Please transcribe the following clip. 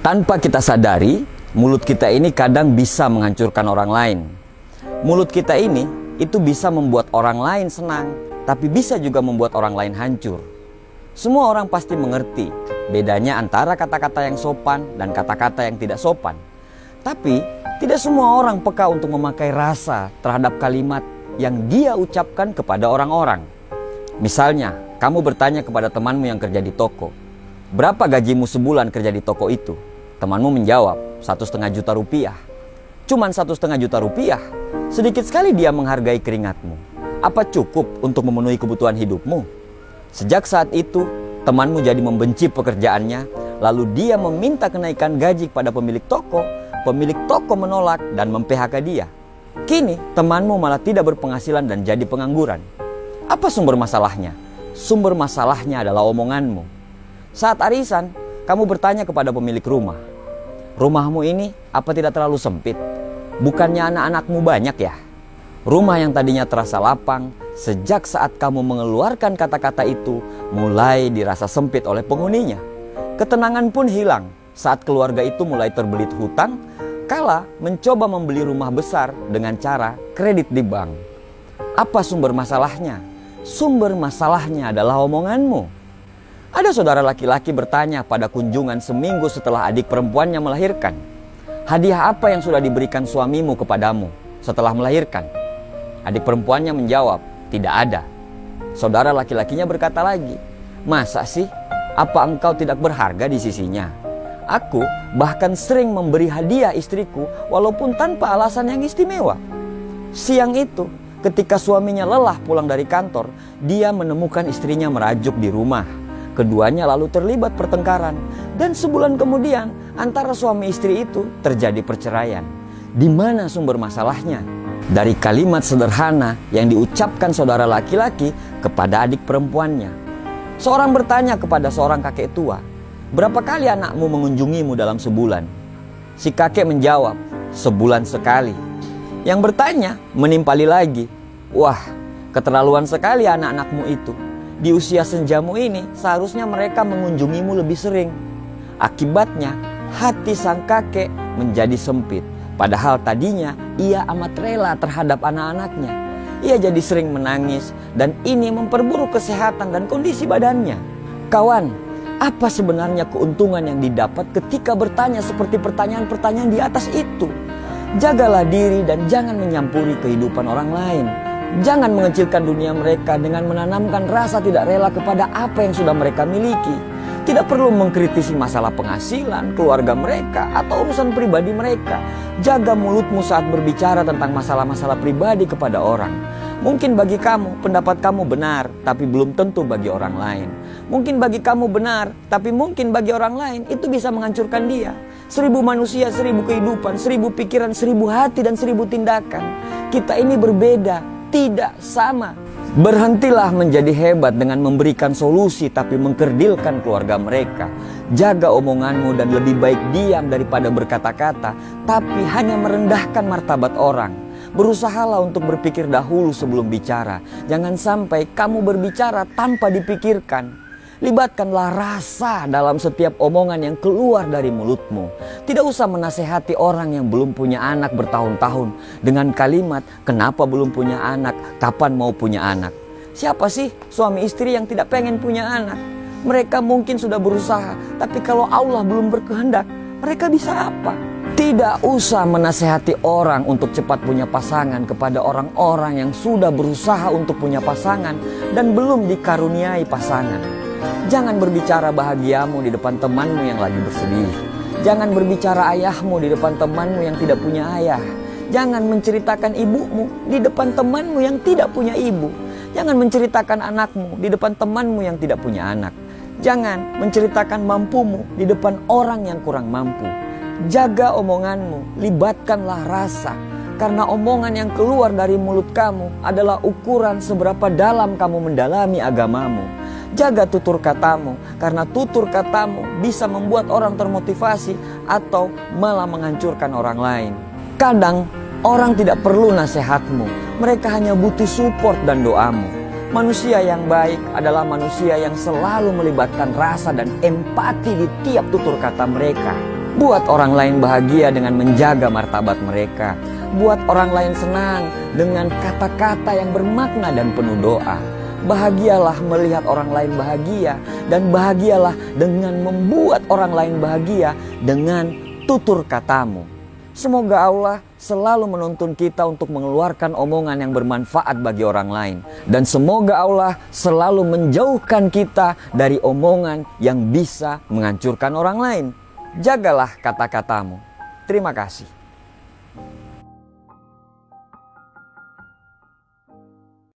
Tanpa kita sadari, mulut kita ini kadang bisa menghancurkan orang lain. Mulut kita ini itu bisa membuat orang lain senang, tapi bisa juga membuat orang lain hancur. Semua orang pasti mengerti bedanya antara kata-kata yang sopan dan kata-kata yang tidak sopan. Tapi tidak semua orang peka untuk memakai rasa terhadap kalimat yang dia ucapkan kepada orang-orang. Misalnya, kamu bertanya kepada temanmu yang kerja di toko, "Berapa gajimu sebulan kerja di toko itu?" Temanmu menjawab, 1,5 juta rupiah. Cuman 1,5 juta rupiah, sedikit sekali dia menghargai keringatmu. Apa cukup untuk memenuhi kebutuhan hidupmu? Sejak saat itu, temanmu jadi membenci pekerjaannya, lalu dia meminta kenaikan gaji kepada pemilik toko menolak dan mem-PHK dia. Kini, temanmu malah tidak berpenghasilan dan jadi pengangguran. Apa sumber masalahnya? Sumber masalahnya adalah omonganmu. Saat arisan, kamu bertanya kepada pemilik rumah, "Rumahmu ini apa tidak terlalu sempit? Bukannya anak-anakmu banyak ya?" Rumah yang tadinya terasa lapang, sejak saat kamu mengeluarkan kata-kata itu, mulai dirasa sempit oleh penghuninya. Ketenangan pun hilang saat keluarga itu mulai terbelit hutang, kala mencoba membeli rumah besar dengan cara kredit di bank. Apa sumber masalahnya? Sumber masalahnya adalah omonganmu. Ada saudara laki-laki bertanya pada kunjungan seminggu setelah adik perempuannya melahirkan, "Hadiah apa yang sudah diberikan suamimu kepadamu setelah melahirkan?" Adik perempuannya menjawab, "Tidak ada." Saudara laki-lakinya berkata lagi, "Masa sih? Apa engkau tidak berharga di sisinya? Aku bahkan sering memberi hadiah istriku walaupun tanpa alasan yang istimewa." Siang itu, ketika suaminya lelah pulang dari kantor, dia menemukan istrinya merajuk di rumah. Keduanya lalu terlibat pertengkaran, dan sebulan kemudian antara suami istri itu terjadi perceraian. Di mana sumber masalahnya? Dari kalimat sederhana yang diucapkan saudara laki-laki kepada adik perempuannya. Seorang bertanya kepada seorang kakek tua, "Berapa kali anakmu mengunjungimu dalam sebulan?" Si kakek menjawab, "Sebulan sekali." Yang bertanya menimpali lagi, "Wah, keterlaluan sekali anak-anakmu itu. Di usia senjamu ini seharusnya mereka mengunjungimu lebih sering." Akibatnya hati sang kakek menjadi sempit. Padahal tadinya ia amat rela terhadap anak-anaknya. Ia jadi sering menangis dan ini memperburuk kesehatan dan kondisi badannya. Kawan, apa sebenarnya keuntungan yang didapat ketika bertanya seperti pertanyaan-pertanyaan di atas itu? Jagalah diri dan jangan menyampuri kehidupan orang lain. Jangan mengecilkan dunia mereka dengan menanamkan rasa tidak rela kepada apa yang sudah mereka miliki. Tidak perlu mengkritisi masalah penghasilan, keluarga mereka, atau urusan pribadi mereka. Jaga mulutmu saat berbicara tentang masalah-masalah pribadi kepada orang. Mungkin bagi kamu, pendapat kamu benar, tapi belum tentu bagi orang lain. Mungkin bagi kamu benar, tapi mungkin bagi orang lain itu bisa menghancurkan dia. 1000 manusia, 1000 kehidupan, 1000 pikiran, 1000 hati, dan 1000 tindakan. Kita ini berbeda, tidak sama. Berhentilah menjadi hebat dengan memberikan solusi tapi mengkerdilkan keluarga mereka. Jaga omonganmu dan lebih baik diam daripada berkata-kata tapi hanya merendahkan martabat orang. Berusahalah untuk berpikir dahulu sebelum bicara. Jangan sampai kamu berbicara tanpa dipikirkan. Libatkanlah rasa dalam setiap omongan yang keluar dari mulutmu. Tidak usah menasehati orang yang belum punya anak bertahun-tahun dengan kalimat, "Kenapa belum punya anak? Kapan mau punya anak?" Siapa sih suami istri yang tidak pengen punya anak? Mereka mungkin sudah berusaha, tapi kalau Allah belum berkehendak, mereka bisa apa? Tidak usah menasehati orang untuk cepat punya pasangan kepada orang-orang yang sudah berusaha untuk punya pasangan dan belum dikaruniai pasangan. Jangan berbicara bahagiamu di depan temanmu yang lagi bersedih. Jangan berbicara ayahmu di depan temanmu yang tidak punya ayah. Jangan menceritakan ibumu di depan temanmu yang tidak punya ibu. Jangan menceritakan anakmu di depan temanmu yang tidak punya anak. Jangan menceritakan mampumu di depan orang yang kurang mampu. Jaga omonganmu, libatkanlah rasa. Karena omongan yang keluar dari mulut kamu adalah ukuran seberapa dalam kamu mendalami agamamu. Jaga tutur katamu, karena tutur katamu bisa membuat orang termotivasi atau malah menghancurkan orang lain. Kadang orang tidak perlu nasihatmu, mereka hanya butuh support dan doamu. Manusia yang baik adalah manusia yang selalu melibatkan rasa dan empati di tiap tutur kata mereka. Buat orang lain bahagia dengan menjaga martabat mereka. Buat orang lain senang dengan kata-kata yang bermakna dan penuh doa. Bahagialah melihat orang lain bahagia, dan bahagialah dengan membuat orang lain bahagia dengan tutur katamu. Semoga Allah selalu menuntun kita untuk mengeluarkan omongan yang bermanfaat bagi orang lain. Dan semoga Allah selalu menjauhkan kita dari omongan yang bisa menghancurkan orang lain. Jagalah kata-katamu. Terima kasih.